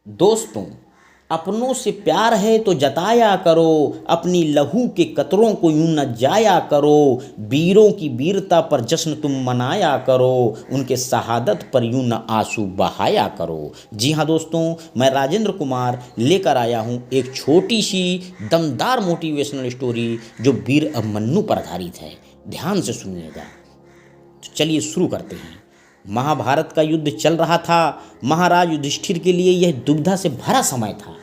दोस्तों, अपनों से प्यार है तो जताया करो, अपनी लहू के कतरों को यूं न जाया करो। वीरों की वीरता पर जश्न तुम मनाया करो, उनके शहादत पर यूं न आंसू बहाया करो। जी हाँ दोस्तों, मैं राजेंद्र कुमार लेकर आया हूँ एक छोटी सी दमदार मोटिवेशनल स्टोरी जो वीर अभिमन्यु पर आधारित है। ध्यान से सुनिएगा। तो चलिए शुरू करते हैं। महाभारत का युद्ध चल रहा था। महाराज युधिष्ठिर के लिए यह दुविधा से भरा समय था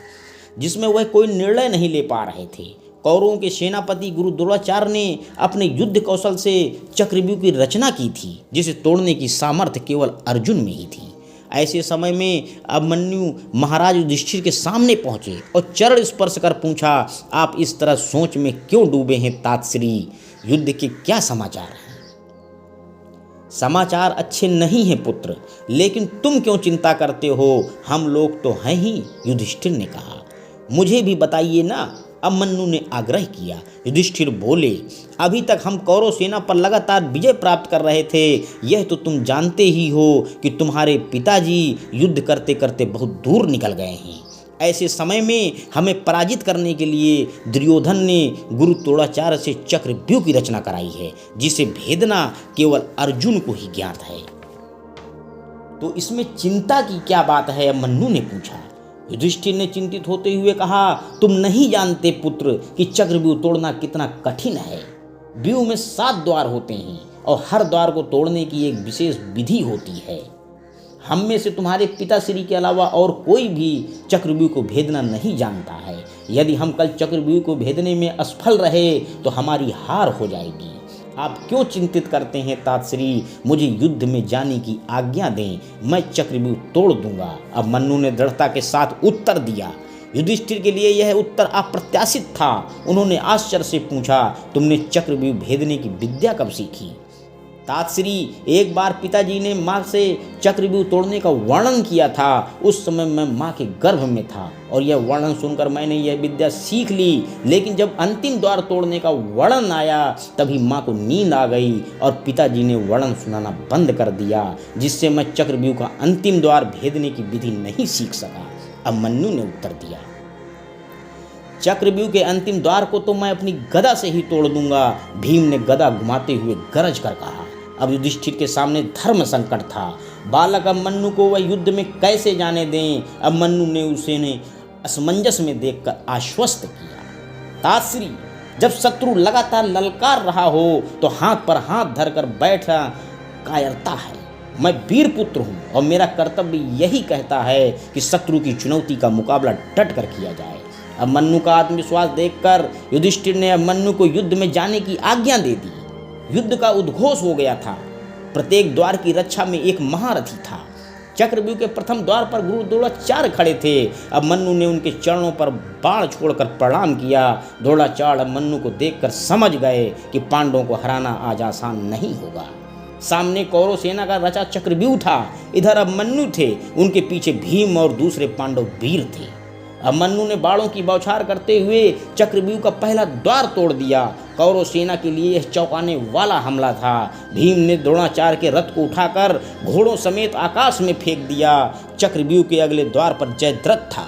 जिसमें वह कोई निर्णय नहीं ले पा रहे थे। कौरवों के सेनापति गुरु द्रोणाचार्य ने अपने युद्ध कौशल से चक्रव्यूह की रचना की थी जिसे तोड़ने की सामर्थ्य केवल अर्जुन में ही थी। ऐसे समय में अभिमन्यु महाराज युधिष्ठिर के सामने पहुंचे और चरण स्पर्श कर पूछा, आप इस तरह सोच में क्यों डूबे हैं तातश्री? युद्ध के क्या समाचार हैं? समाचार अच्छे नहीं हैं पुत्र, लेकिन तुम क्यों चिंता करते हो? हम लोग तो हैं ही, युधिष्ठिर ने कहा। मुझे भी बताइए ना, अभिमन्यु ने आग्रह किया। युधिष्ठिर बोले, अभी तक हम कौरव सेना पर लगातार विजय प्राप्त कर रहे थे। यह तो तुम जानते ही हो कि तुम्हारे पिताजी युद्ध करते करते बहुत दूर निकल गए हैं। ऐसे समय में हमें पराजित करने के लिए दुर्योधन ने गुरु द्रोणाचार्य से चक्रव्यूह की रचना कराई है जिसे भेदना केवल अर्जुन को ही ज्ञात है। तो इसमें चिंता की क्या बात है? अभिमन्यु ने पूछा। युधिष्ठिर ने चिंतित होते हुए कहा, तुम नहीं जानते पुत्र कि चक्रव्यूह तोड़ना कितना कठिन है। व्यूह में 7 द्वार होते हैं और हर द्वार को तोड़ने की एक विशेष विधि होती है। हम में से तुम्हारे पिताश्री के अलावा और कोई भी चक्रव्यूह को भेदना नहीं जानता है। यदि हम कल चक्रव्यूह को भेदने में असफल रहे तो हमारी हार हो जाएगी। आप क्यों चिंतित करते हैं तातश्री? मुझे युद्ध में जाने की आज्ञा दें, मैं चक्रव्यूह तोड़ दूंगा। अभिमन्यु ने दृढ़ता के साथ उत्तर दिया। युधिष्ठिर के लिए यह उत्तर अप्रत्याशित था। उन्होंने आश्चर्य से पूछा, तुमने चक्रव्यूह भेदने की विद्या कब सीखी? तातश्री, एक बार पिताजी ने माँ से चक्रव्यूह तोड़ने का वर्णन किया था। उस समय मैं माँ के गर्भ में था और यह वर्णन सुनकर मैंने यह विद्या सीख ली। लेकिन जब अंतिम द्वार तोड़ने का वर्णन आया तभी माँ को नींद आ गई और पिताजी ने वर्णन सुनाना बंद कर दिया, जिससे मैं चक्रव्यूह का अंतिम द्वार भेदने की विधि नहीं सीख सका। अभिमन्यु ने उत्तर दिया, चक्रव्यूह के अंतिम द्वार को तो मैं अपनी गदा से ही तोड़ दूंगा। भीम ने गदा घुमाते हुए गरज कर कहा। अब युधिष्ठिर के सामने धर्म संकट था। बालक अभिमन्यु को वह युद्ध में कैसे जाने दें? अभिमन्यु ने उसे असमंजस में देखकर आश्वस्त किया, तातश्री, जब शत्रु लगातार ललकार रहा हो तो हाथ पर हाथ धरकर बैठना कायरता है। मैं वीर पुत्र हूँ और मेरा कर्तव्य यही कहता है कि शत्रु की चुनौती का मुकाबला डट कर किया जाए। अभिमन्यु का आत्मविश्वास देखकर युधिष्ठिर ने अभिमन्यु को युद्ध में जाने की आज्ञा दे दी। युद्ध का उद्घोष हो गया था। प्रत्येक द्वार की रक्षा में एक महारथी था। चक्रव्यूह के प्रथम द्वार पर गुरु द्रोणाचार्य खड़े थे। अभिमन्यु ने उनके चरणों पर बाण छोड़कर प्रणाम किया। द्रोणाचार्य अभिमन्यु को देखकर समझ गए कि पांडवों को हराना आज आसान नहीं होगा। सामने कौरव सेना का रचा चक्रव्यूह था। इधर अभिमन्यु थे, उनके पीछे भीम और दूसरे पांडव वीर थे। अभिमन्यु ने बाणों की बौछार करते हुए चक्रव्यूह का पहला द्वार तोड़ दिया। कौरव सेना के लिए यह चौंकाने वाला हमला था। भीम ने द्रोणाचार्य के रथ को उठाकर घोड़ों समेत आकाश में फेंक दिया। चक्रव्यूह के अगले द्वार पर जयद्रथ था।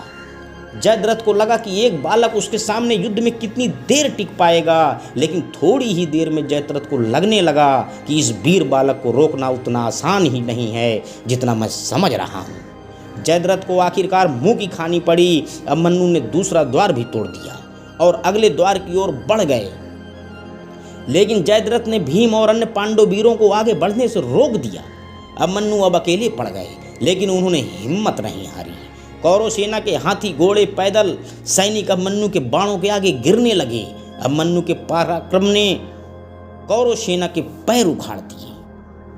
जयद्रथ को लगा कि एक बालक उसके सामने युद्ध में कितनी देर टिक पाएगा, लेकिन थोड़ी ही देर में जयद्रथ को लगने लगा कि इस वीर बालक को रोकना उतना आसान ही नहीं है जितना मैं समझ रहा हूँ। जयद्रथ को आखिरकार मुंह की खानी पड़ी। अभिमन्यु ने दूसरा द्वार भी तोड़ दिया और अगले द्वार की ओर बढ़ गए, लेकिन जयद्रथ ने भीम और अन्य पांडव वीरों को आगे बढ़ने से रोक दिया। अभिमन्यु अब अकेले पड़ गए, लेकिन उन्होंने हिम्मत नहीं हारी। कौरव सेना के हाथी, घोड़े, पैदल सैनिक अभिमन्यु के बाणों के आगे गिरने लगे। अभिमन्यु के पराक्रम ने कौरव सेना के पैर उखाड़ दिए।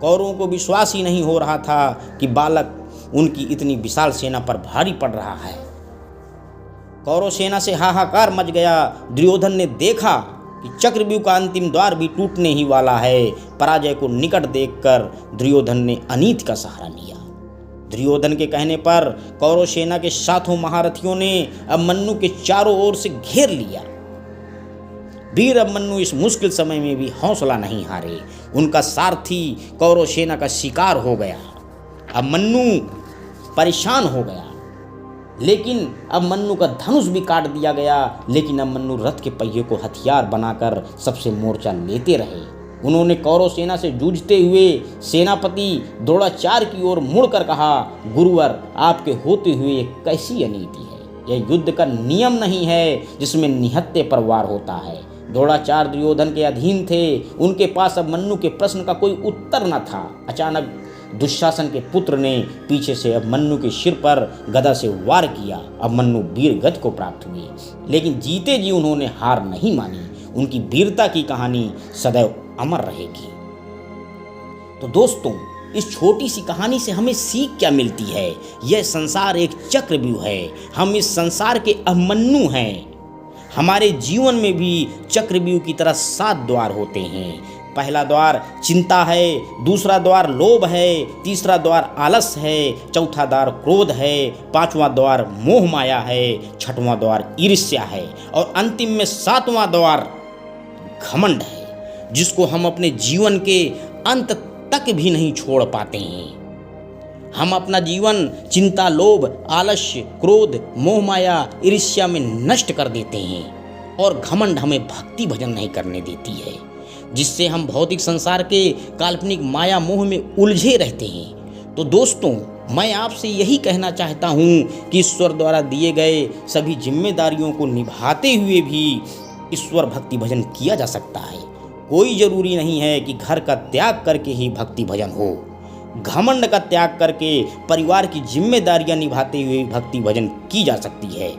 कौरवों को विश्वास ही नहीं हो रहा था कि बालक उनकी इतनी विशाल सेना पर भारी पड़ रहा है। कौरव सेना से हाहाकार मच गया। दुर्योधन ने देखा कि चक्रव्यूह का अंतिम द्वार भी टूटने ही वाला है। पराजय को निकट देखकर दुर्योधन ने अनीति का सहारा लिया। दुर्योधन के कहने पर कौरव सेना के 7 महारथियों ने अभिमन्यु के चारों ओर से घेर लिया। वीर अभिमन्यु इस मुश्किल समय में भी हौसला नहीं हारे। उनका सारथी कौरव सेना का शिकार हो गया। अभिमन्यु परेशान हो गया, लेकिन अब मन्नू का धनुष भी काट दिया गया। लेकिन अब मन्नू रथ के पहिए को हथियार बनाकर सबसे मोर्चा लेते रहे। उन्होंने कौरव सेना से जूझते हुए सेनापति द्रोणाचार्य की ओर मुड़कर कहा, गुरुवर, आपके होते हुए ये कैसी अनीति है? यह युद्ध का नियम नहीं है जिसमें निहत्थे पर वार होता है। द्रोणाचार्य दुर्योधन के अधीन थे। उनके पास अब मन्नू के प्रश्न का कोई उत्तर न था। अचानक दुशासन के पुत्र ने पीछे से अब मन्नू के सिर पर गदा से वार किया। अब मन्नू वीर गति को प्राप्त हुए, लेकिन जीते जी उन्होंने हार नहीं मानी। उनकी वीरता की कहानी सदैव अमर रहेगी। तो दोस्तों, इस छोटी सी कहानी से हमें सीख क्या मिलती है? यह संसार एक चक्रव्यूह है। हम इस संसार के अभिमन्यु हैं। हमारे जीवन में भी चक्रव्यूह की तरह 7 द्वार होते हैं। पहला द्वार चिंता है, दूसरा द्वार लोभ है, तीसरा द्वार आलस है, चौथा द्वार क्रोध है, 5वां द्वार मोह माया है, 6वां द्वार ईर्ष्या है और अंतिम में 7वां द्वार घमंड है, जिसको हम अपने जीवन के अंत तक भी नहीं छोड़ पाते हैं। हम अपना जीवन चिंता, लोभ, आलस्य, क्रोध, मोह माया, ईर्ष्या में नष्ट कर देते हैं और घमंड हमें भक्ति भजन नहीं करने देती है, जिससे हम भौतिक संसार के काल्पनिक माया मोह में उलझे रहते हैं। तो दोस्तों, मैं आपसे यही कहना चाहता हूँ कि ईश्वर द्वारा दिए गए सभी जिम्मेदारियों को निभाते हुए भी ईश्वर भक्ति भजन किया जा सकता है। कोई ज़रूरी नहीं है कि घर का त्याग करके ही भक्ति भजन हो। घमंड का त्याग करके परिवार की जिम्मेदारियां निभाते हुए भक्ति भजन की जा सकती है।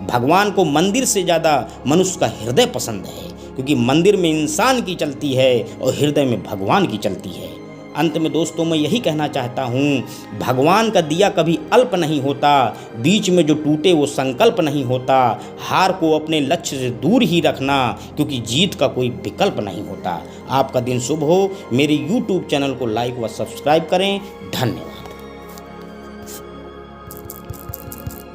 भगवान को मंदिर से ज़्यादा मनुष्य का हृदय पसंद है, क्योंकि मंदिर में इंसान की चलती है और हृदय में भगवान की चलती है। अंत में दोस्तों, मैं यही कहना चाहता हूँ, भगवान का दिया कभी अल्प नहीं होता। बीच में जो टूटे वो संकल्प नहीं होता। हार को अपने लक्ष्य से दूर ही रखना, क्योंकि जीत का कोई विकल्प नहीं होता। आपका दिन शुभ हो। मेरे YouTube चैनल को लाइक व सब्सक्राइब करें। धन्यवाद।